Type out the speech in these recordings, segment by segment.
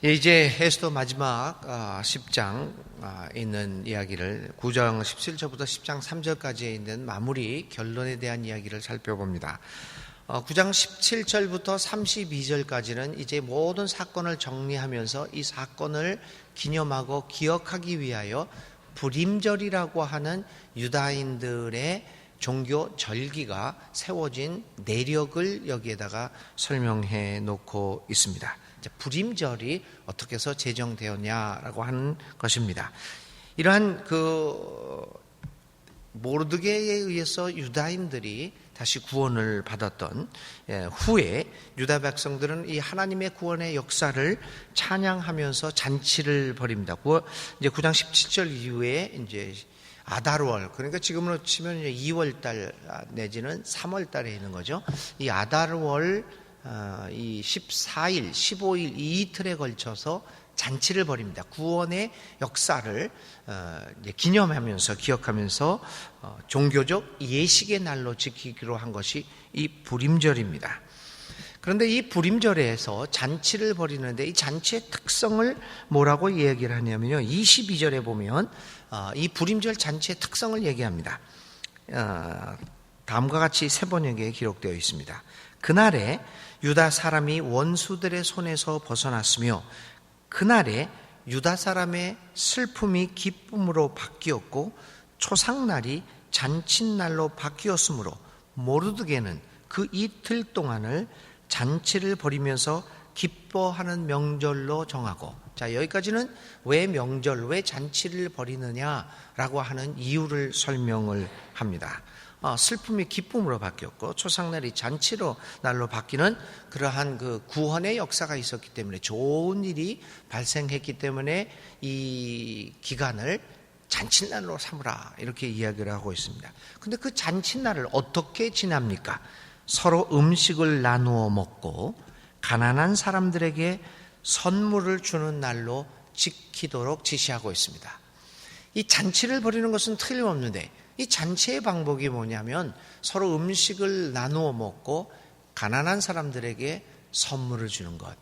이제 에스더 마지막 10장 있는 이야기를 9장 17절부터 10장 3절까지에 있는 마무리 결론에 대한 이야기를 살펴봅니다. 9장 17절부터 32절까지는 이제 모든 사건을 정리하면서 이 사건을 기념하고 기억하기 위하여 불임절이라고 하는 유다인들의 종교 절기가 세워진 내력을 여기에다가 설명해 놓고 있습니다. 불임절이 어떻게 해서 제정되었냐라고 하는 것입니다. 이러한 모르드게에 의해서 유다인들이 다시 구원을 받았던 후에 유다 백성들은 이 하나님의 구원의 역사를 찬양하면서 잔치를 벌입니다. 이제 9장 17절 이후에 이제 아달월, 그러니까 지금으로 치면 2월달 내지는 3월달에 있는 거죠. 이 아달월 이 14일, 15일 이 이틀에 걸쳐서 잔치를 벌입니다. 구원의 역사를 기념하면서 기억하면서 종교적 예식의 날로 지키기로 한 것이 이 불임절입니다. 그런데 이 불임절에서 잔치를 벌이는데 이 잔치의 특성을 뭐라고 얘기를 하냐면요, 22절에 보면 이 불임절 잔치의 특성을 얘기합니다. 다음과 같이 세 번역에 기록되어 있습니다. 그날에 유다 사람이 원수들의 손에서 벗어났으며 그날에 유다 사람의 슬픔이 기쁨으로 바뀌었고 초상날이 잔칫날로 바뀌었으므로 모르드게는 그 이틀 동안을 잔치를 벌이면서 기뻐하는 명절로 정하고, 자, 여기까지는 왜 명절, 왜 잔치를 벌이느냐라고 하는 이유를 설명을 합니다. 슬픔이 기쁨으로 바뀌었고 초상날이 잔치로 날로 바뀌는 그러한 그 구원의 역사가 있었기 때문에, 좋은 일이 발생했기 때문에 이 기간을 잔칫날로 삼으라, 이렇게 이야기를 하고 있습니다. 근데 그 잔칫날을 어떻게 지납니까? 서로 음식을 나누어 먹고 가난한 사람들에게 선물을 주는 날로 지키도록 지시하고 있습니다. 이 잔치를 벌이는 것은 틀림없는데 이 잔치의 방법이 뭐냐면 서로 음식을 나누어 먹고 가난한 사람들에게 선물을 주는 것.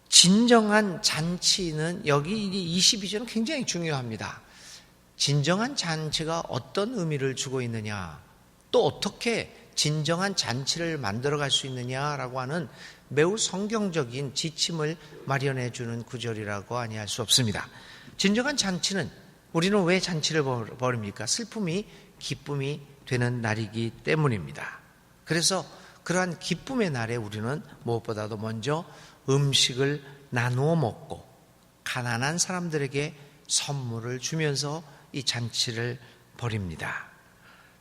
진정한 잔치는, 여기 22절은 굉장히 중요합니다. 진정한 잔치가 어떤 의미를 주고 있느냐, 또 어떻게 진정한 잔치를 만들어갈 수 있느냐라고 하는 매우 성경적인 지침을 마련해 주는 구절이라고 아니할 수 없습니다. 진정한 잔치는, 우리는 왜 잔치를 벌입니까? 슬픔이 기쁨이 되는 날이기 때문입니다. 그래서 그러한 기쁨의 날에 우리는 무엇보다도 먼저 음식을 나누어 먹고 가난한 사람들에게 선물을 주면서 이 잔치를 벌입니다.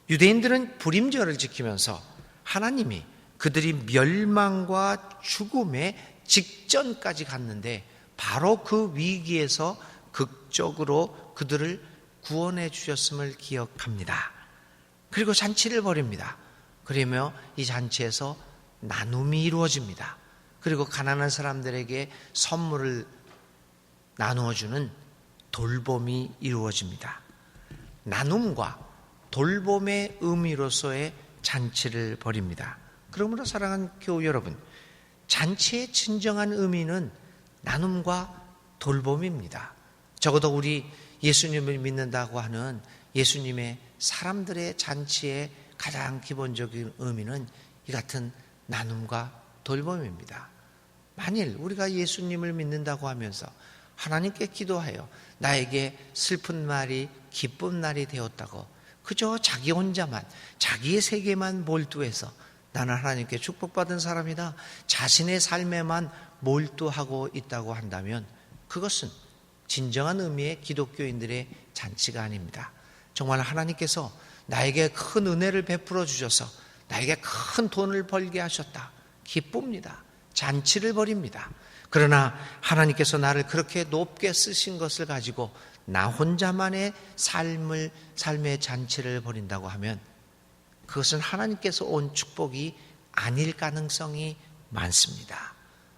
유대인들은 불임절을 지키면서 하나님이 그들이 멸망과 죽음의 직전까지 갔는데 바로 그 위기에서 극적으로 그들을 구원해 주셨음을 기억합니다. 그리고 잔치를 벌입니다. 그러며 이 잔치에서 나눔이 이루어집니다. 그리고 가난한 사람들에게 선물을 나누어주는 돌봄이 이루어집니다. 나눔과 돌봄의 의미로서의 잔치를 벌입니다. 그러므로 사랑하는 교우 여러분, 잔치의 진정한 의미는 나눔과 돌봄입니다. 적어도 우리 예수님을 믿는다고 하는 예수님의 사람들의 잔치의 가장 기본적인 의미는 이 같은 나눔과 돌봄입니다. 만일 우리가 예수님을 믿는다고 하면서 하나님께 기도하여 나에게 슬픈 날이 기쁜 날이 되었다고 그저 자기 혼자만, 자기의 세계만 몰두해서 나는 하나님께 축복받은 사람이다, 자신의 삶에만 몰두하고 있다고 한다면 그것은 진정한 의미의 기독교인들의 잔치가 아닙니다. 정말 하나님께서 나에게 큰 은혜를 베풀어 주셔서 나에게 큰 돈을 벌게 하셨다, 기쁩니다. 잔치를 벌입니다. 그러나 하나님께서 나를 그렇게 높게 쓰신 것을 가지고 나 혼자만의 삶의 잔치를 벌인다고 하면 그것은 하나님께서 온 축복이 아닐 가능성이 많습니다.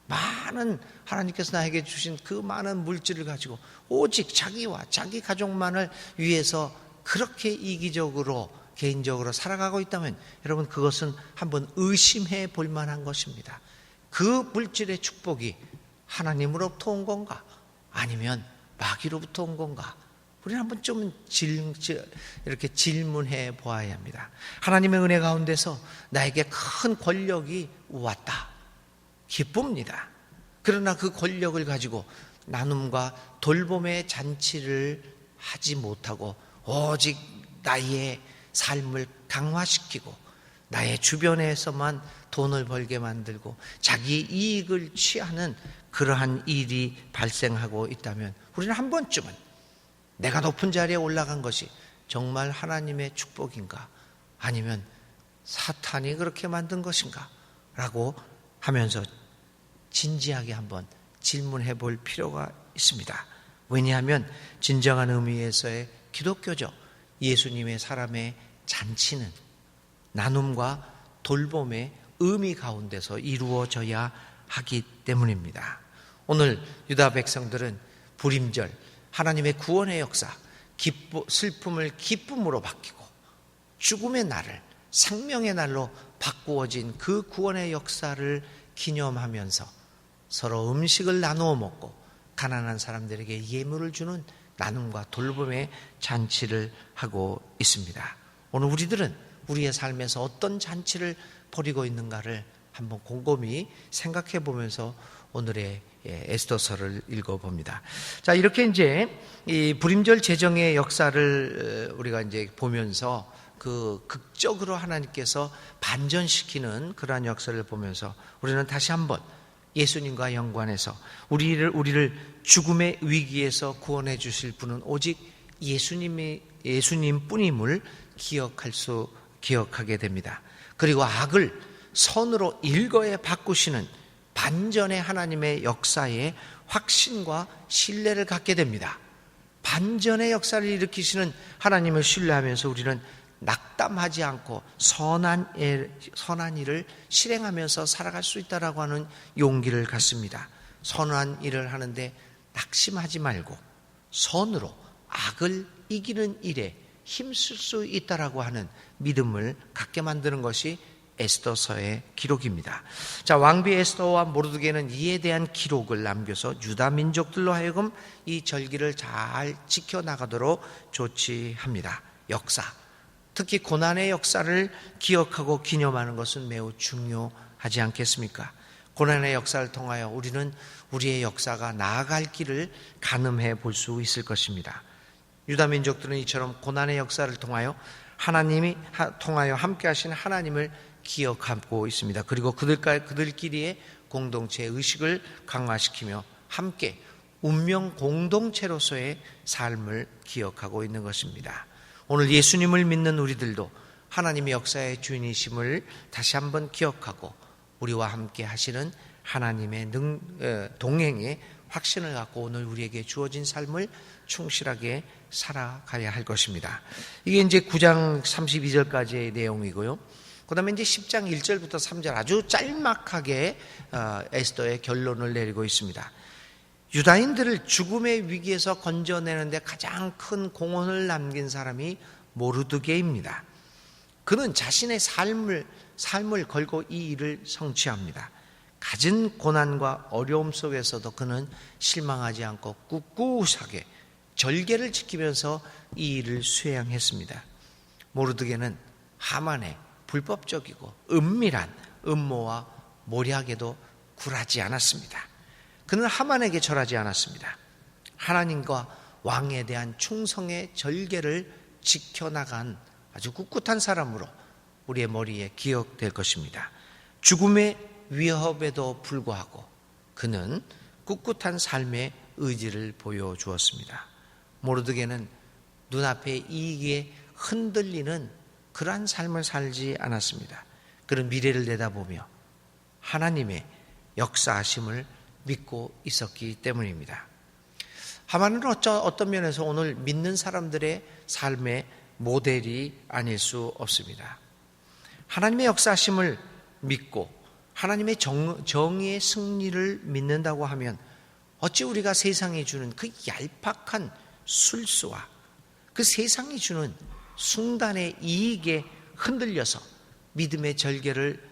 많은 하나님께서 나에게 주신 그 많은 물질을 가지고 오직 자기와 자기 가족만을 위해서 그렇게 이기적으로 개인적으로 살아가고 있다면 여러분, 그것은 한번 의심해 볼 만한 것입니다. 그 물질의 축복이 하나님으로부터 온 건가? 아니면 마귀로부터 온 건가? 우리는 한번 좀 이렇게 질문해 보아야 합니다. 하나님의 은혜 가운데서 나에게 큰 권력이 왔다. 기쁩니다. 그러나 그 권력을 가지고 나눔과 돌봄의 잔치를 하지 못하고 오직 나의 삶을 강화시키고 나의 주변에서만 돈을 벌게 만들고 자기 이익을 취하는 그러한 일이 발생하고 있다면 우리는 한 번쯤은 내가 높은 자리에 올라간 것이 정말 하나님의 축복인가? 아니면 사탄이 그렇게 만든 것인가? 라고 하면서 진지하게 한번 질문해 볼 필요가 있습니다. 왜냐하면 진정한 의미에서의 기독교적 예수님의 사람의 잔치는 나눔과 돌봄의 의미 가운데서 이루어져야 하기 때문입니다. 오늘 유다 백성들은 불임절, 하나님의 구원의 역사, 슬픔을 기쁨으로 바뀌고 죽음의 날을 생명의 날로 바꾸어진 그 구원의 역사를 기념하면서 서로 음식을 나누어 먹고 가난한 사람들에게 예물을 주는 나눔과 돌봄의 잔치를 하고 있습니다. 오늘 우리들은 우리의 삶에서 어떤 잔치를 벌이고 있는가를 한번 곰곰이 생각해 보면서 오늘의 에스더서를 읽어봅니다. 자, 이렇게 이제 이 불임절 제정의 역사를 우리가 이제 보면서 그 극적으로 하나님께서 반전시키는 그러한 역사를 보면서 우리는 다시 한번 예수님과 연관해서 우리를 죽음의 위기에서 구원해 주실 분은 오직 예수님뿐임을 기억하게 됩니다. 그리고 악을 선으로 일거에 바꾸시는 반전의 하나님의 역사에 확신과 신뢰를 갖게 됩니다. 반전의 역사를 일으키시는 하나님을 신뢰하면서 우리는 낙담하지 않고 선한 일을 실행하면서 살아갈 수 있다라고 하는 용기를 갖습니다. 선한 일을 하는데 낙심하지 말고 선으로 악을 이기는 일에 힘쓸 수 있다라고 하는 믿음을 갖게 만드는 것이 에스더서의 기록입니다. 자, 왕비 에스더와 모르드게는 이에 대한 기록을 남겨서 유다 민족들로 하여금 이 절기를 잘 지켜나가도록 조치합니다. 역사, 특히 고난의 역사를 기억하고 기념하는 것은 매우 중요하지 않겠습니까? 고난의 역사를 통하여 우리는 우리의 역사가 나아갈 길을 가늠해 볼 수 있을 것입니다. 유다 민족들은 이처럼 고난의 역사를 통하여 하나님이 통하여 함께 하신 하나님을 기억하고 있습니다. 그리고 그들끼리의 공동체 의식을 강화시키며 함께 운명 공동체로서의 삶을 기억하고 있는 것입니다. 오늘 예수님을 믿는 우리들도 하나님의 역사의 주인이심을 다시 한번 기억하고 우리와 함께 하시는 하나님의 동행의 확신을 갖고 오늘 우리에게 주어진 삶을 충실하게 살아가야 할 것입니다. 이게 이제 9장 32절까지의 내용이고요. 그 다음에 이제 10장 1절부터 3절 아주 짤막하게 에스더의 결론을 내리고 있습니다. 유다인들을 죽음의 위기에서 건져내는데 가장 큰 공헌을 남긴 사람이 모르드게입니다. 그는 자신의 삶을 걸고 이 일을 성취합니다. 갖은 고난과 어려움 속에서도 그는 실망하지 않고 꿋꿋하게 절개를 지키면서 이 일을 수행했습니다. 모르드게는 하만의 불법적이고 은밀한 음모와 모략에도 굴하지 않았습니다. 그는 하만에게 절하지 않았습니다. 하나님과 왕에 대한 충성의 절개를 지켜나간 아주 꿋꿋한 사람으로 우리의 머리에 기억될 것입니다. 죽음의 위협에도 불구하고 그는 꿋꿋한 삶의 의지를 보여주었습니다. 모르드게는 눈앞의 이익에 흔들리는 그러한 삶을 살지 않았습니다. 그는 미래를 내다보며 하나님의 역사하심을 믿고 있었기 때문입니다. 하만은 어떤 면에서 오늘 믿는 사람들의 삶의 모델이 아닐 수 없습니다. 하나님의 역사하심을 믿고 하나님의 정의의 승리를 믿는다고 하면 어찌 우리가 세상이 주는 그 얄팍한 술수와 그 세상이 주는 순간의 이익에 흔들려서 믿음의 절개를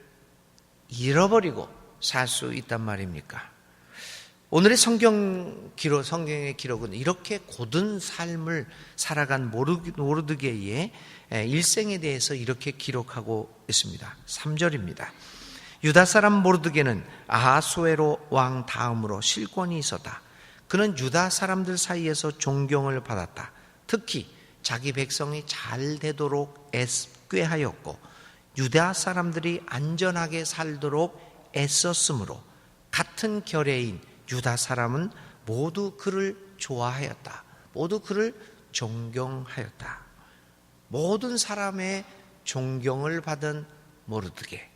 잃어버리고 살 수 있단 말입니까? 오늘의 성경의 기록은 이렇게 고든 삶을 살아간 모르드게의 일생에 대해서 이렇게 기록하고 있습니다. 3절입니다. 유다 사람 모르드게는 아하수에로 왕 다음으로 실권이 있었다. 그는 유다 사람들 사이에서 존경을 받았다. 특히 자기 백성이 잘 되도록 꾀하였고 유다 사람들이 안전하게 살도록 애썼으므로 같은 결의인 유다 사람은 모두 그를 좋아하였다. 모두 그를 존경하였다. 모든 사람의 존경을 받은 모르드게,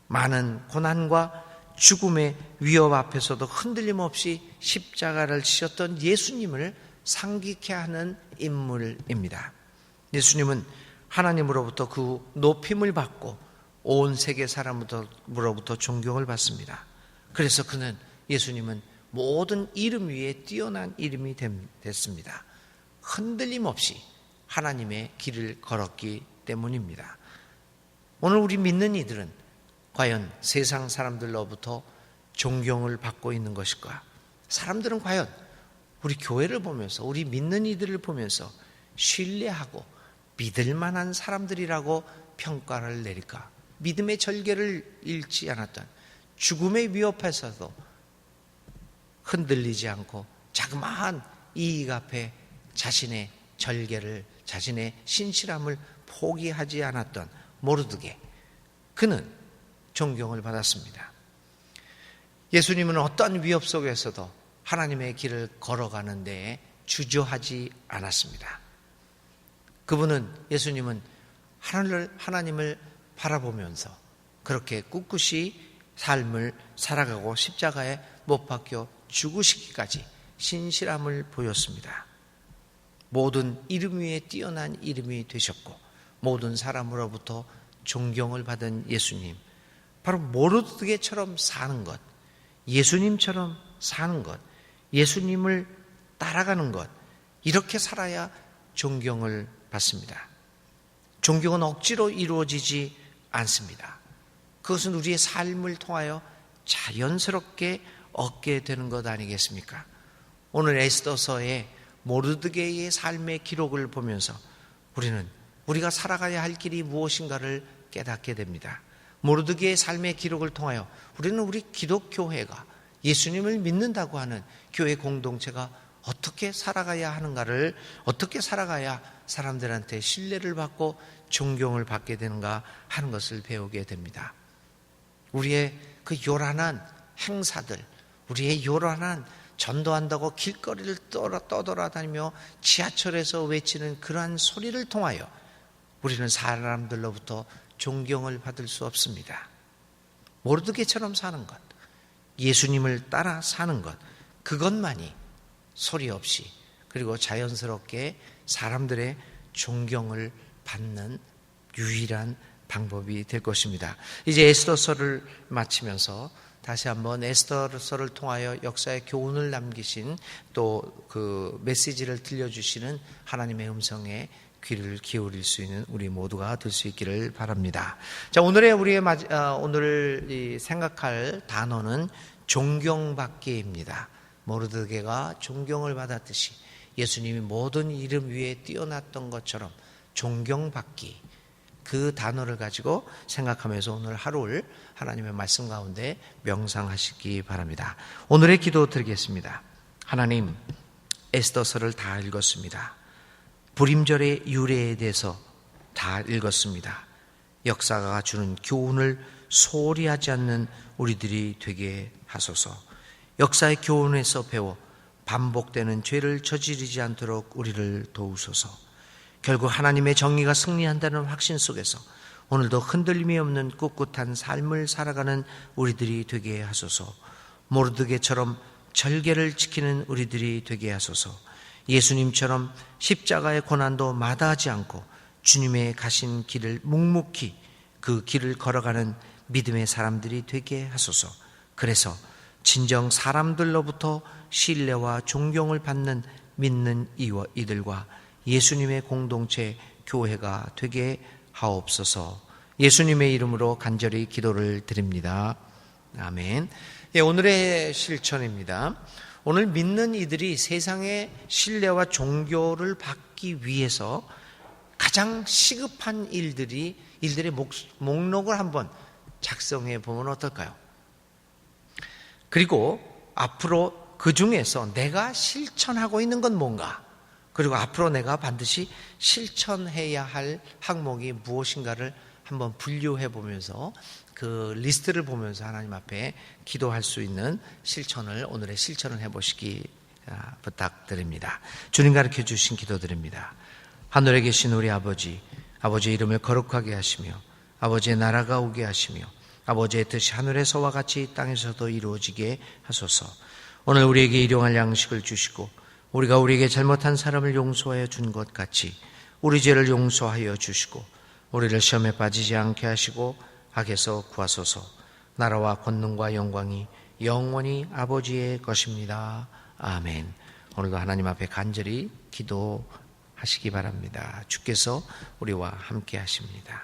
많은 고난과 죽음의 위협 앞에서도 흔들림 없이 십자가를 지셨던 예수님을 상기케 하는 인물입니다. 예수님은 하나님으로부터 그 높임을 받고 온 세계 사람으로부터 존경을 받습니다. 그래서 예수님은 모든 이름 위에 뛰어난 이름이 됐습니다. 흔들림 없이 하나님의 길을 걸었기 때문입니다. 오늘 우리 믿는 이들은 과연 세상 사람들로부터 존경을 받고 있는 것일까? 사람들은 과연 우리 교회를 보면서, 우리 믿는 이들을 보면서 신뢰하고 믿을 만한 사람들이라고 평가를 내릴까? 믿음의 절개를 잃지 않았던, 죽음의 위협에서도 흔들리지 않고 자그마한 이익 앞에 자신의 절개를, 자신의 신실함을 포기하지 않았던 모르드게, 그는 존경을 받았습니다. 예수님은 어떤 위협 속에서도 하나님의 길을 걸어가는 데에 주저하지 않았습니다. 예수님은 하나님을 바라보면서 그렇게 꿋꿋이 삶을 살아가고 십자가에 못 박혀 죽으시기까지 신실함을 보였습니다. 모든 이름 위에 뛰어난 이름이 되셨고 모든 사람으로부터 존경을 받은 예수님, 바로 모르드게처럼 사는 것, 예수님처럼 사는 것, 예수님을 따라가는 것, 이렇게 살아야 존경을 받습니다. 존경은 억지로 이루어지지 않습니다. 그것은 우리의 삶을 통하여 자연스럽게 얻게 되는 것 아니겠습니까? 오늘 에스더서의 모르드게의 삶의 기록을 보면서 우리가 살아가야 할 길이 무엇인가를 깨닫게 됩니다. 모르드게의 삶의 기록을 통하여 우리는 우리 기독교회가, 예수님을 믿는다고 하는 교회 공동체가 어떻게 살아가야 하는가를, 어떻게 살아가야 사람들한테 신뢰를 받고 존경을 받게 되는가 하는 것을 배우게 됩니다. 우리의 그 요란한 행사들, 우리의 요란한 전도한다고 길거리를 떠돌아다니며 지하철에서 외치는 그러한 소리를 통하여 우리는 사람들로부터 존경을 받을 수 없습니다. 모르드게처럼 사는 것, 예수님을 따라 사는 것, 그것만이 소리 없이 그리고 자연스럽게 사람들의 존경을 받는 유일한 방법이 될 것입니다. 이제 에스더서를 마치면서 다시 한번 에스더서를 통하여 역사의 교훈을 남기신 또 그 메시지를 들려주시는 하나님의 음성에 귀를 기울일 수 있는 우리 모두가 될 수 있기를 바랍니다. 자, 오늘 생각할 단어는 존경받기입니다. 모르드게가 존경을 받았듯이 예수님이 모든 이름 위에 뛰어났던 것처럼 존경받기, 그 단어를 가지고 생각하면서 오늘 하루를 하나님의 말씀 가운데 명상하시기 바랍니다. 오늘의 기도 드리겠습니다. 하나님, 에스더서를 다 읽었습니다. 불임절의 유래에 대해서 다 읽었습니다. 역사가 주는 교훈을 소홀히 하지 않는 우리들이 되게 하소서. 역사의 교훈에서 배워 반복되는 죄를 저지르지 않도록 우리를 도우소서. 결국 하나님의 정의가 승리한다는 확신 속에서 오늘도 흔들림이 없는 꿋꿋한 삶을 살아가는 우리들이 되게 하소서. 모르드게처럼 절개를 지키는 우리들이 되게 하소서. 예수님처럼 십자가의 고난도 마다하지 않고 주님의 가신 길을 묵묵히 그 길을 걸어가는 믿음의 사람들이 되게 하소서. 그래서 진정 사람들로부터 신뢰와 존경을 받는 믿는 이들과 예수님의 공동체 교회가 되게 하옵소서. 예수님의 이름으로 간절히 기도를 드립니다. 아멘. 예, 오늘의 실천입니다. 오늘 믿는 이들이 세상의 신뢰와 종교를 받기 위해서 가장 시급한 일들의 목록을 한번 작성해 보면 어떨까요? 그리고 앞으로 그 중에서 내가 실천하고 있는 건 뭔가, 그리고 앞으로 내가 반드시 실천해야 할 항목이 무엇인가를 한번 분류해 보면서 그 리스트를 보면서 하나님 앞에 기도할 수 있는 실천을, 오늘의 실천을 해보시기 부탁드립니다. 주님 가르쳐 주신 기도드립니다. 하늘에 계신 우리 아버지, 아버지의 이름을 거룩하게 하시며 아버지의 나라가 오게 하시며 아버지의 뜻이 하늘에서와 같이 땅에서도 이루어지게 하소서. 오늘 우리에게 일용할 양식을 주시고 우리가 우리에게 잘못한 사람을 용서하여 준 것 같이 우리 죄를 용서하여 주시고 우리를 시험에 빠지지 않게 하시고 악에서 구하소서. 나라와 권능과 영광이 영원히 아버지의 것입니다. 아멘. 오늘도 하나님 앞에 간절히 기도하시기 바랍니다. 주께서 우리와 함께 하십니다.